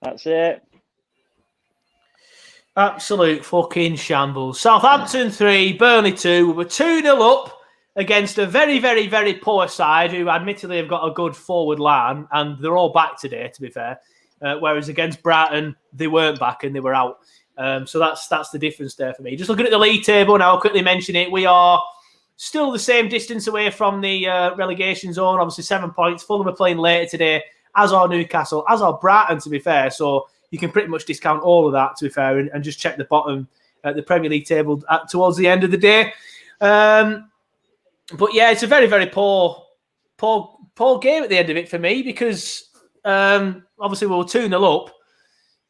That's it. Absolute fucking shambles. Southampton 3, Burnley 2. We were 2-0 up against a very, very, very poor side who admittedly have got a good forward line, and they're all back today, to be fair. Whereas against Brighton, they weren't back and they were out. So that's the difference there for me. Just looking at the league table now, I'll quickly mention it. We are still the same distance away from the relegation zone. Obviously, 7 points. Fulham are playing later today, as are Newcastle, as are Brighton, to be fair. So you can pretty much discount all of that, to be fair, and just check the bottom at the Premier League table towards the end of the day. But yeah, it's a very, very poor game at the end of it for me because obviously we were 2-0 up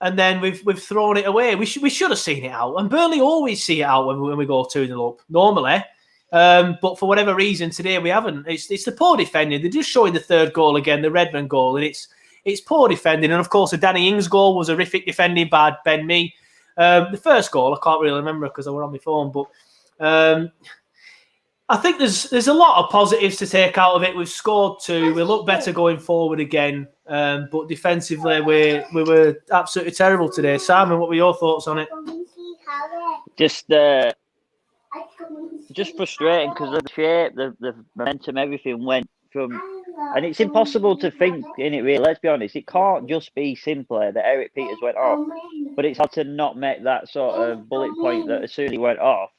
and then we've thrown it away. We should have seen it out, and Burnley always see it out when we go 2-0 up normally. But for whatever reason today we haven't. It's the poor defending. They're just showing the third goal again, the Redmond goal, and it's poor defending. And of course, the Danny Ings goal was horrific defending by Ben Mee. The first goal I can't really remember because I were on my phone, but I think there's a lot of positives to take out of it. We've scored 2. We look better going forward again. But defensively, we were absolutely terrible today. Simon, what were your thoughts on it? Just frustrating because of the shape, the momentum, everything went from... And it's impossible to think in it, really. Let's be honest. It can't just be simply that Eric Peters went off. But it's hard to not make that sort of bullet point that as soon as he went off,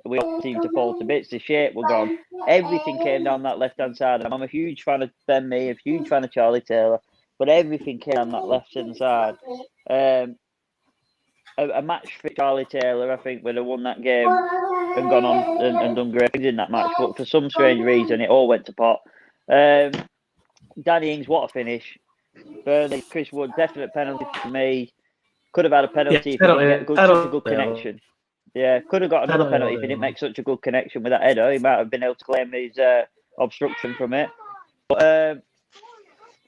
we all seemed to fall to bits. The shape were gone. Everything came down that left-hand side. I'm a huge fan of Ben Mee, a huge fan of Charlie Taylor, but everything came down that left-hand side. A match for Charlie Taylor, I think, would have won that game and gone on and done great things in that match. But for some strange reason, it all went to pot. Danny Ings, what a finish. Burnley, Chris Wood, definite penalty for me. Could have had a penalty if he didn't get such a good connection. Yeah, could have got another penalty if he didn't make such a good connection with that header. He might have been able to claim his obstruction from it. But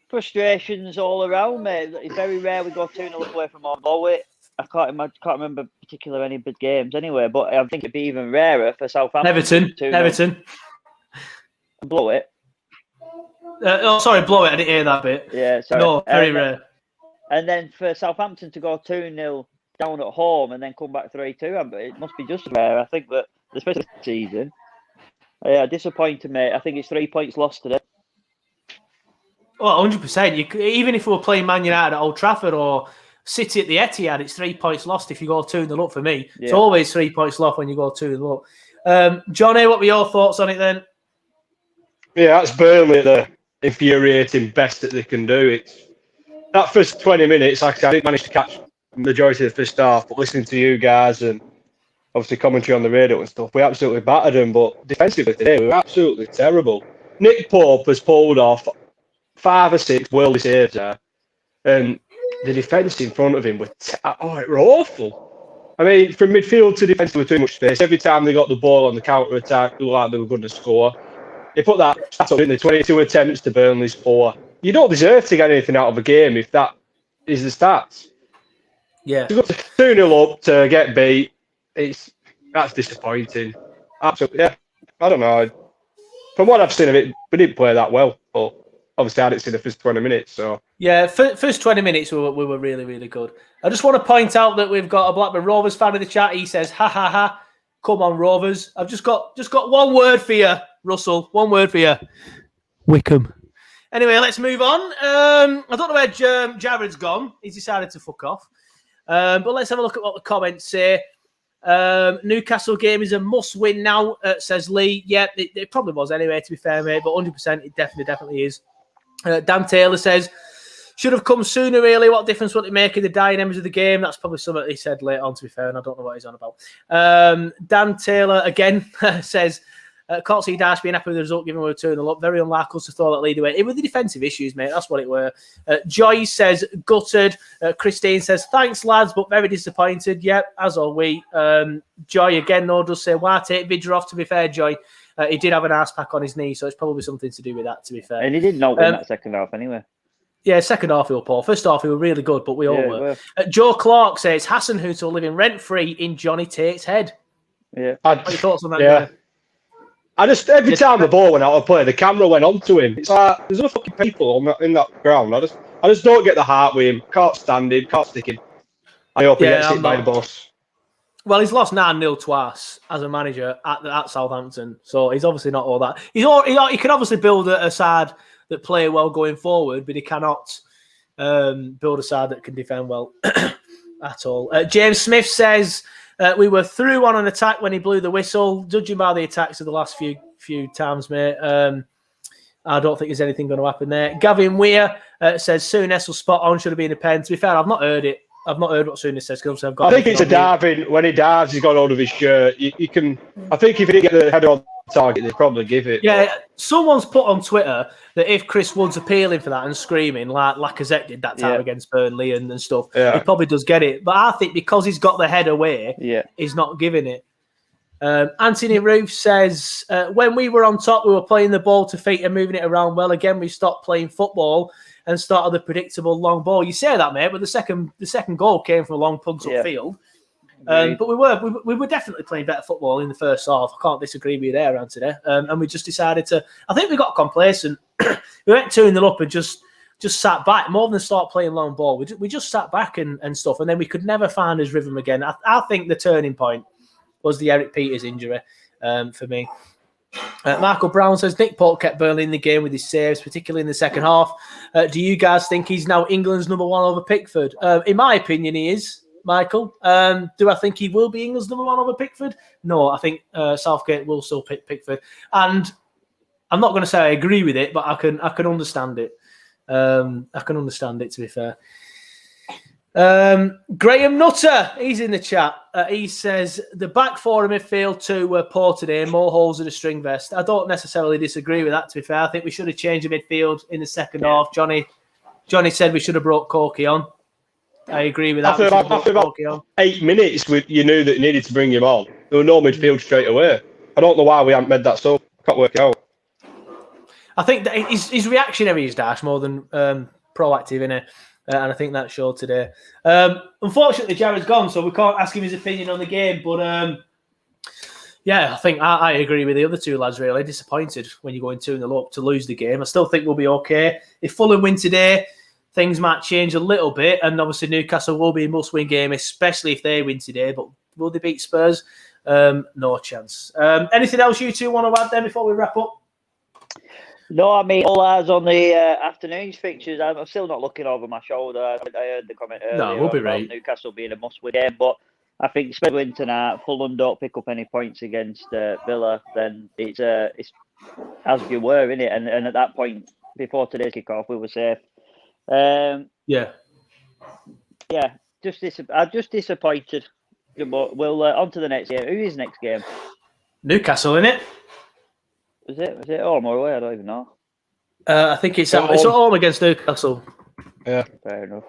frustrations all around, mate. It's very rare we go 2-0 away from our blow it. I can't remember particular any big games anyway, but I think it'd be even rarer for Southampton. Everton. Blow it. Blow it. I didn't hear that bit. Yeah, sorry. No, very rare. And then for Southampton to go 2-0 down at home and then come back 3-2, it must be just rare. I think that, especially this season, disappointed, mate. I think it's 3 points lost today. Well, 100%. Even if we were playing Man United at Old Trafford or City at the Etihad, it's 3 points lost if you go 2-0 up for me. Yeah. It's always 3 points lost when you go 2-0 up. Johnny, what were your thoughts on it then? Yeah, that's Burnley at the infuriating best that they can do. It's that first 20 minutes, like I said, I didn't manage to catch the majority of the first half, but listening to you guys and obviously commentary on the radio and stuff, we absolutely battered them. But defensively today, we were absolutely terrible. Nick Pope has pulled off 5 or 6 worldly saves there, and the defence in front of him were it were awful. I mean, from midfield to defence, there was too much space. Every time they got the ball on the counter attack, it looked like they were going to score. They put that stat up, didn't they? 22 attempts to Burnley's 4. You don't deserve to get anything out of a game if that is the stats. Yeah. To go 2-0 up to get beat, that's disappointing. Absolutely, yeah. I don't know. From what I've seen of it, we didn't play that well, but obviously I didn't see the first 20 minutes. So yeah, first 20 minutes we were really, really good. I just want to point out that we've got a Blackburn Rovers fan in the chat. He says, "Ha ha ha! Come on, Rovers! I've just got one word for you, Russell. One word for you, Wickham." Anyway, let's move on. I don't know where Jared's gone. He's decided to fuck off. But let's have a look at what the comments say. Newcastle game is a must-win now, says Lee. Yeah, it probably was anyway, to be fair, mate. But 100%, it definitely is. Dan Taylor says, should have come sooner, really. What difference will it make in the dying embers of the game? That's probably something he said later on, to be fair, and I don't know what he's on about. Dan Taylor, again, says, can't see Dyche being happy with the result, given we were 2-0 up. Very unlikely us to throw that lead away. It was the defensive issues, mate. That's what it were. Joy says, gutted. Christine says, thanks, lads, but very disappointed. Yep, as are we. Joy, again, though, does say, why take Vydra off, to be fair, Joy? He did have an arse pack on his knee, so it's probably something to do with that, to be fair. And he did not win that second half anyway. Yeah, second half he was poor. First half he were really good, but we all were. Joe Clark says, Hassan Hootel living rent-free in Johnny Tate's head. Yeah. What are your thoughts on that? Yeah. I just, every time the ball went out of play, the camera went on to him. It's like, there's no fucking people in that ground. I just don't get the heart with him. Can't stand him. Can't stick him. I hope he gets hit by a bus. Well, he's lost 9-0 twice as a manager at Southampton, so he's obviously not all that. He can obviously build a side that play well going forward, but he cannot build a side that can defend well at all. James Smith says we were through on an attack when he blew the whistle. Judging by the attacks of the last few times, mate, I don't think there's anything going to happen there. Gavin Weir says Souness will spot on, should have been a pen. To be fair, I've not heard it. I've not heard what Souness says because I've got. I think it's a diving. When he dives, he's got hold of his shirt. You can. I think if he didn't get the header on target, they'd probably give it. Yeah, someone's put on Twitter that if Chris Wood's appealing for that and screaming like Lacazette did that time against Burnley and stuff, he probably does get it. But I think because he's got the head away, he's not giving it. Anthony Roof says, when we were on top, we were playing the ball to feet and moving it around well. Again, we stopped playing football and started the predictable long ball. You say that, mate, but the second goal came from a long punch upfield. But we were definitely playing better football in the first half. I can't disagree with you there, Anthony. And we just decided to. I think we got complacent. We went 2-0 up and just sat back more than start playing long ball. We just sat back and stuff, and then we could never find his rhythm again. I think the turning point was the Eric Peters injury for me. Michael Brown says Nick Pope kept Burnley in the game with his saves, particularly in the second half. Do you guys think he's now England's number one over Pickford? In my opinion, he is, Michael. Do I think he will be England's number one over Pickford? No, I think Southgate will still pick Pickford. And I'm not going to say I agree with it, but I can understand it. I can understand it, to be fair. Graham Nutter, he's in the chat. He says the back four in midfield too were poor today, more holes in a string vest. I don't necessarily disagree with that, to be fair. I think we should have changed the midfield in the second half. Johnny said we should have brought Corky on. I agree with that. After about 8 minutes, you knew that you needed to bring him on. There were no midfield straight away. I don't know why we haven't made that so. Can't work it out. I think that his reactionary is Dash more than proactive, innit? And I think that showed today. Unfortunately, Jared's gone, so we can't ask him his opinion on the game. But I think I agree with the other two lads, really. Disappointed when you're going 2-0 up to lose the game. I still think we'll be okay. If Fulham win today, things might change a little bit. And obviously, Newcastle will be a must-win game, especially if they win today. But will they beat Spurs? No chance. Anything else you two want to add then before we wrap up? No, I mean, all eyes on the afternoon's fixtures. I'm still not looking over my shoulder. I heard the comment earlier. No, we'll be right. Newcastle being a must-win game, but I think Spurs win tonight. Fulham don't pick up any points against Villa, then it's as you were, innit? And at that point, before today's kickoff, we were safe. I'm just disappointed. But we'll on to the next game. Who is next game? Newcastle, innit? Was it home or away? I don't even know. I think it's at home against Newcastle. Yeah, fair enough.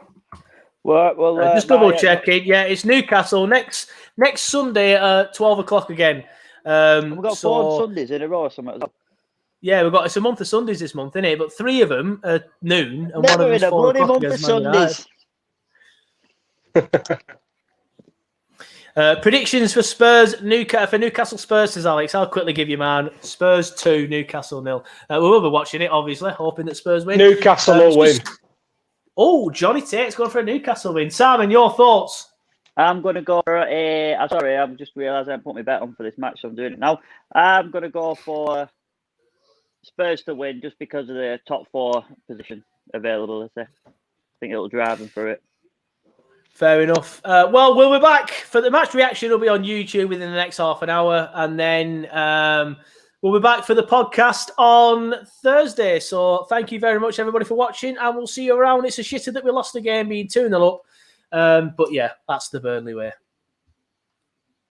Well, just double checking. Yeah, it's Newcastle next Sunday at 12 o'clock again. We've got 4 Sundays in a row or something. Yeah, it's a month of Sundays this month, isn't it? But 3 of them are noon, and Never one of them's 4 o'clock against Man United. Predictions for Spurs, for Newcastle Spurs, says Alex. I'll quickly give you mine. Spurs 2, Newcastle 0. We will be watching it, obviously, hoping that Spurs win. Newcastle will win. Johnny Tate's going for a Newcastle win. Simon, your thoughts? I'm going to go for I'm sorry, I've just realised I haven't put my bet on for this match, so I'm doing it now. I'm going to go for Spurs to win just because of the top 4 position availability. I think it'll drive them through it. Fair enough. Well, we'll be back for the match reaction. Will be on YouTube within the next half an hour, and then we'll be back for the podcast on Thursday. So thank you very much, everybody, for watching, and we'll see you around. It's a shitter that we lost the game being 2-0 up, but yeah, that's the Burnley way.